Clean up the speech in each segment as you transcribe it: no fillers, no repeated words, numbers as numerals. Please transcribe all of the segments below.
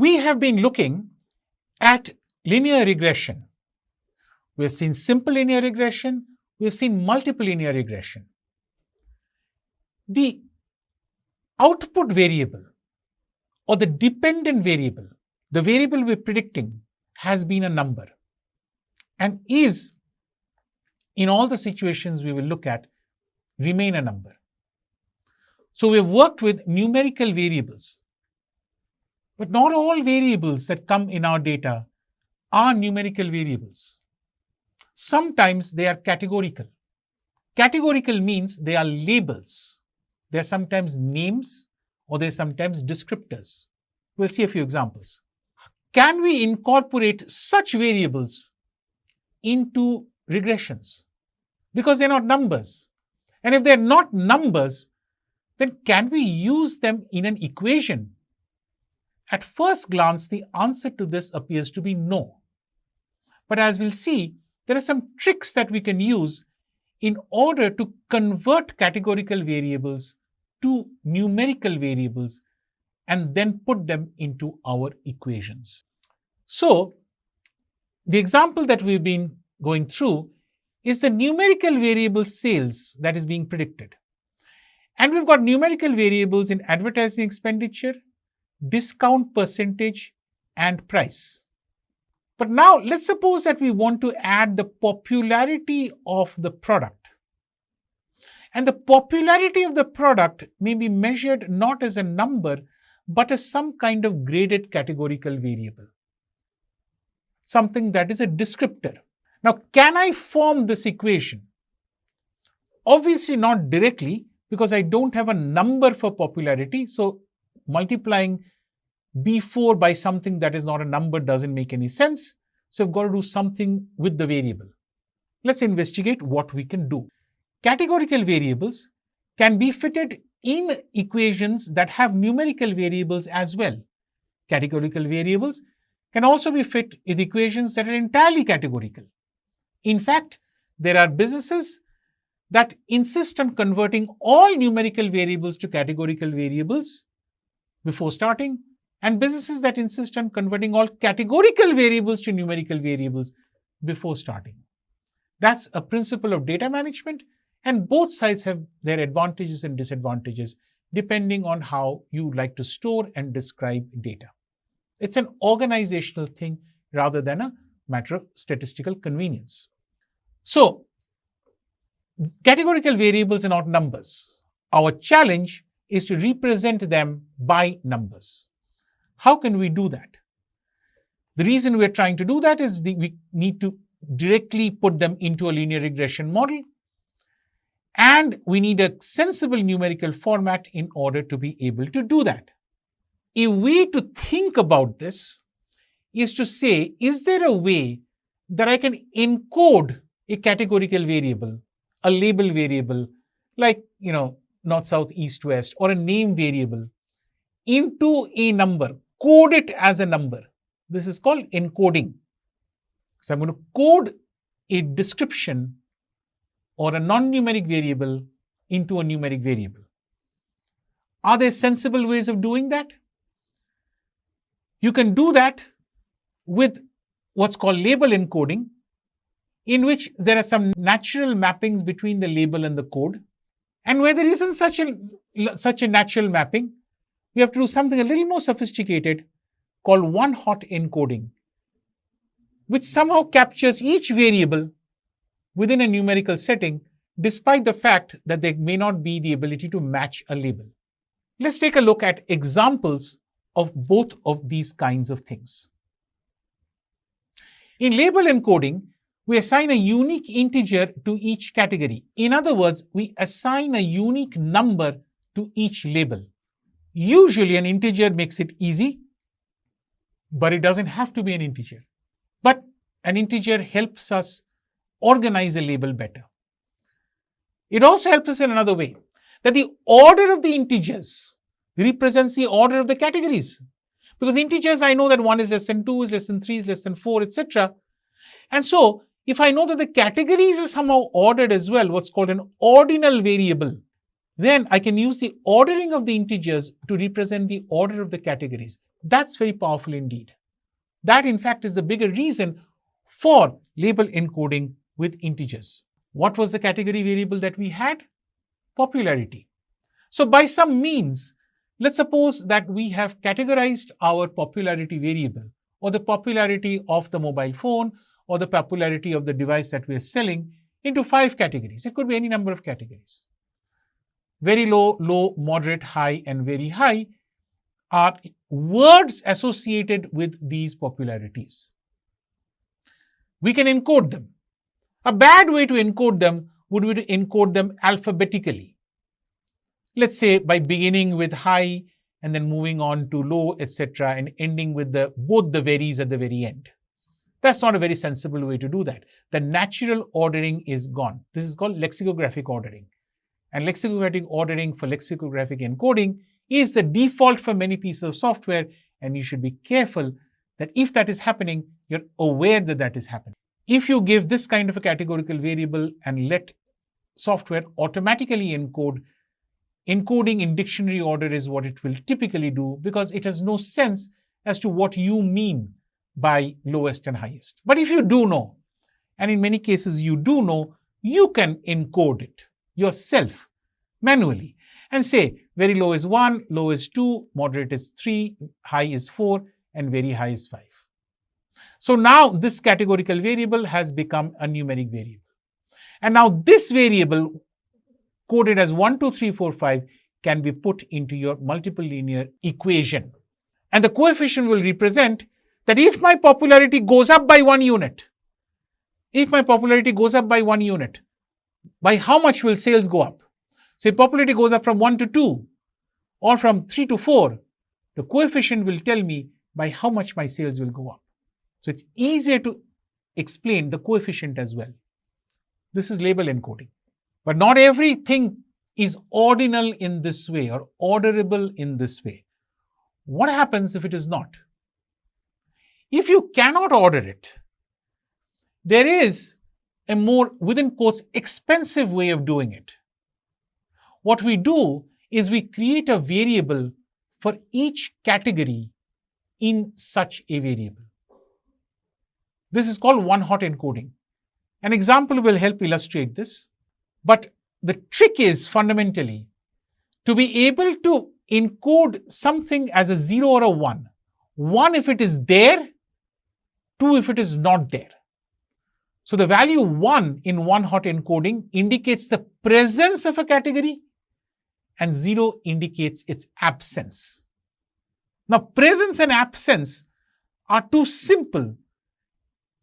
We have been looking at linear regression. We've seen simple linear regression, we've seen multiple linear regression. The output variable or the dependent variable, the variable we're predicting, has been a number and is, in all the situations we will look at, remain a number. So we've worked with numerical variables. But not all variables that come in our data are numerical variables. Sometimes they are categorical. Categorical means they are labels. They are sometimes names or they are sometimes descriptors. We'll see a few examples. Can we incorporate such variables into regressions? Because they're not numbers. And if they're not numbers, then can we use them in an equation? At first glance, the answer to this appears to be no. But as we'll see, there are some tricks that we can use in order to convert categorical variables to numerical variables and then put them into our equations. So, the example that we've been going through is the numerical variable sales that is being predicted. And we've got numerical variables in advertising expenditure, discount percentage, and price. But now let's suppose that we want to add the popularity of the product. And the popularity of the product may be measured not as a number, but as some kind of graded categorical variable. Something that is a descriptor. Now, can I form this equation? Obviously not directly, because I don't have a number for popularity. So multiplying B4 by something that is not a number doesn't make any sense. So I've got to do something with the variable. Let's investigate what we can do. Categorical variables can be fitted in equations that have numerical variables as well. Categorical variables can also be fit in equations that are entirely categorical. In fact, there are businesses that insist on converting all numerical variables to categorical variables before starting, and businesses that insist on converting all categorical variables to numerical variables before starting. That's a principle of data management, and both sides have their advantages and disadvantages depending on how you like to store and describe data. It's an organizational thing rather than a matter of statistical convenience. So, categorical variables are not numbers. Our challenge is to represent them by numbers. How can we do that? The reason we're trying to do that is we need to directly put them into a linear regression model, and we need a sensible numerical format in order to be able to do that. A way to think about this is to say, is there a way that I can encode a categorical variable, a label variable, like, north, south, east, west, or a name variable into a number, code it as a number. This is called encoding. So I'm going to code a description or a non-numeric variable into a numeric variable. Are there sensible ways of doing that? You can do that with what's called label encoding, in which there are some natural mappings between the label and the code. And where there isn't such a natural mapping, we have to do something a little more sophisticated called one-hot encoding, which somehow captures each variable within a numerical setting, despite the fact that there may not be the ability to match a label. Let's take a look at examples of both of these kinds of things. In label encoding, we assign a unique integer to each category. In other words, we assign a unique number to each label. Usually an integer makes it easy, but it doesn't have to be an integer. But an integer helps us organize a label better. It also helps us in another way, that the order of the integers represents the order of the categories. Because integers, I know that 1 is less than 2, is less than 3, is less than 4, etc. And so, if I know that the categories are somehow ordered as well, what's called an ordinal variable, then I can use the ordering of the integers to represent the order of the categories. That's very powerful indeed. That, in fact, is the bigger reason for label encoding with integers. What was the category variable that we had? Popularity. So by some means, let's suppose that we have categorized our popularity variable, or the popularity of the mobile phone, or the popularity of the device that we are selling, into 5 categories. It could be any number of categories. Very low, low, moderate, high, and very high are words associated with these popularities. We can encode them. A bad way to encode them would be to encode them alphabetically. Let's say by beginning with high and then moving on to low, etc., and ending with both the veries at the very end. That's not a very sensible way to do that. The natural ordering is gone. This is called lexicographic ordering. And lexicographic ordering for lexicographic encoding is the default for many pieces of software, and you should be careful that if that is happening, you're aware that that is happening. If you give this kind of a categorical variable and let software automatically encode, encoding in dictionary order is what it will typically do, because it has no sense as to what you mean by lowest and highest. But if you do know, and in many cases you do know, you can encode it yourself manually and say very low is 1, low is 2, moderate is 3, high is 4, and very high is 5. So now this categorical variable has become a numeric variable. And now this variable, coded as 1, 2, 3, 4, 5, can be put into your multiple linear equation. And the coefficient will represent that if my popularity goes up by 1 unit, by how much will sales go up? Say popularity goes up from 1 to 2 or from 3 to 4, the coefficient will tell me by how much my sales will go up. So it's easier to explain the coefficient as well. This is label encoding. But not everything is ordinal in this way or orderable in this way. What happens if it is not? If you cannot order it, there is a more, within quotes, expensive way of doing it. What we do is we create a variable for each category in such a variable. This is called one-hot encoding. An example will help illustrate this. But the trick is fundamentally to be able to encode something as a 0 or a 1. 1 if it is there, 2 if it is not there. So the value 1 in one-hot encoding indicates the presence of a category, and 0 indicates its absence. Now, presence and absence are too simple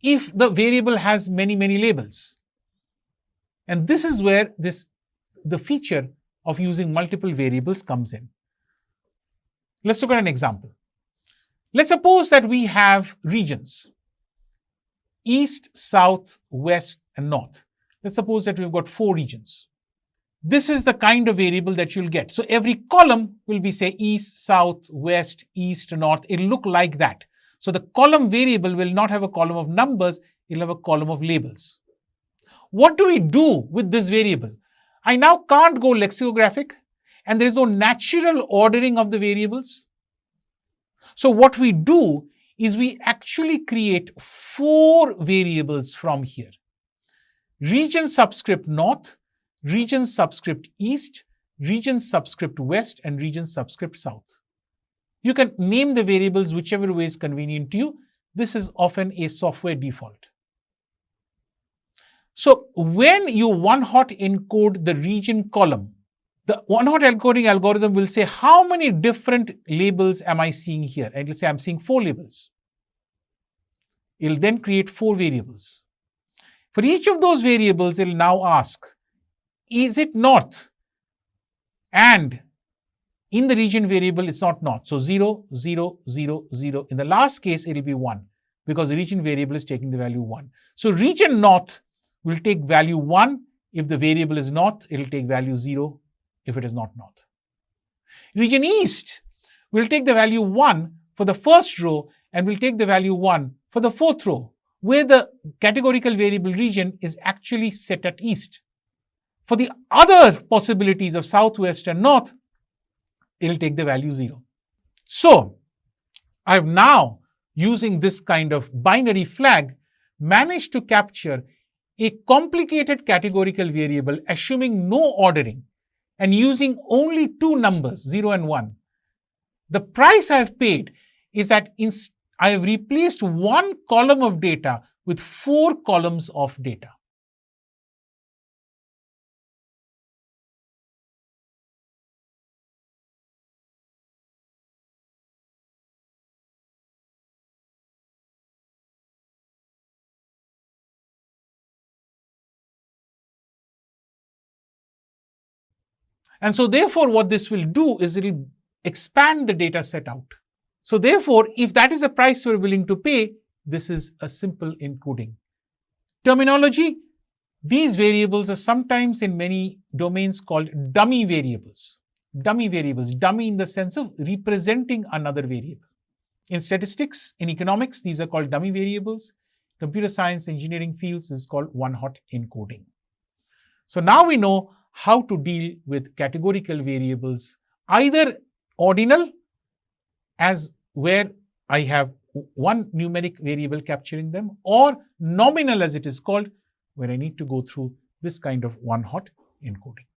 if the variable has many, many labels. And this is where the feature of using multiple variables comes in. Let's look at an example. Let's suppose that we have regions: east, south, west, and north. Let's suppose that we've got 4 regions. This is the kind of variable that you'll get. So every column will be, say, east, south, west, east, north. It'll look like that. So the column variable will not have a column of numbers, it'll have a column of labels. What do we do with this variable? I now can't go lexicographic, and there is no natural ordering of the variables. So what we do is we actually create 4 variables from here: region subscript north, region subscript east, region subscript west, and region subscript south. You can name the variables whichever way is convenient to you. This is often a software default. So when you one-hot encode the region column, the one-hot encoding algorithm will say how many different labels am I seeing here? And let's say I'm seeing 4 labels. It'll then create 4 variables. For each of those variables, it'll now ask, is it north? And in the region variable, it's not north. So 0, 0, 0, 0. In the last case, it'll be 1 because the region variable is taking the value 1. So region north will take value 1. If the variable is north, it'll take value 0 if it is not north. Region east will take the value 1 for the first row and will take the value 1 for the 4th row, where the categorical variable region is actually set at east. For the other possibilities of south, west, and north, it'll take the value 0. So I've now, using this kind of binary flag, managed to capture a complicated categorical variable assuming no ordering and using only two numbers, 0 and 1. The price I have paid is that I have replaced one column of data with 4 columns of data. And so therefore, what this will do is it will expand the data set out. So therefore, if that is a price we're willing to pay, this is a simple encoding. Terminology, these variables are sometimes in many domains called dummy variables. Dummy variables, dummy in the sense of representing another variable. In statistics, in economics, these are called dummy variables. Computer science, engineering fields is called one-hot encoding. So now we know how to deal with categorical variables, either ordinal, as where I have one numeric variable capturing them, or nominal as it is called, where I need to go through this kind of one-hot encoding.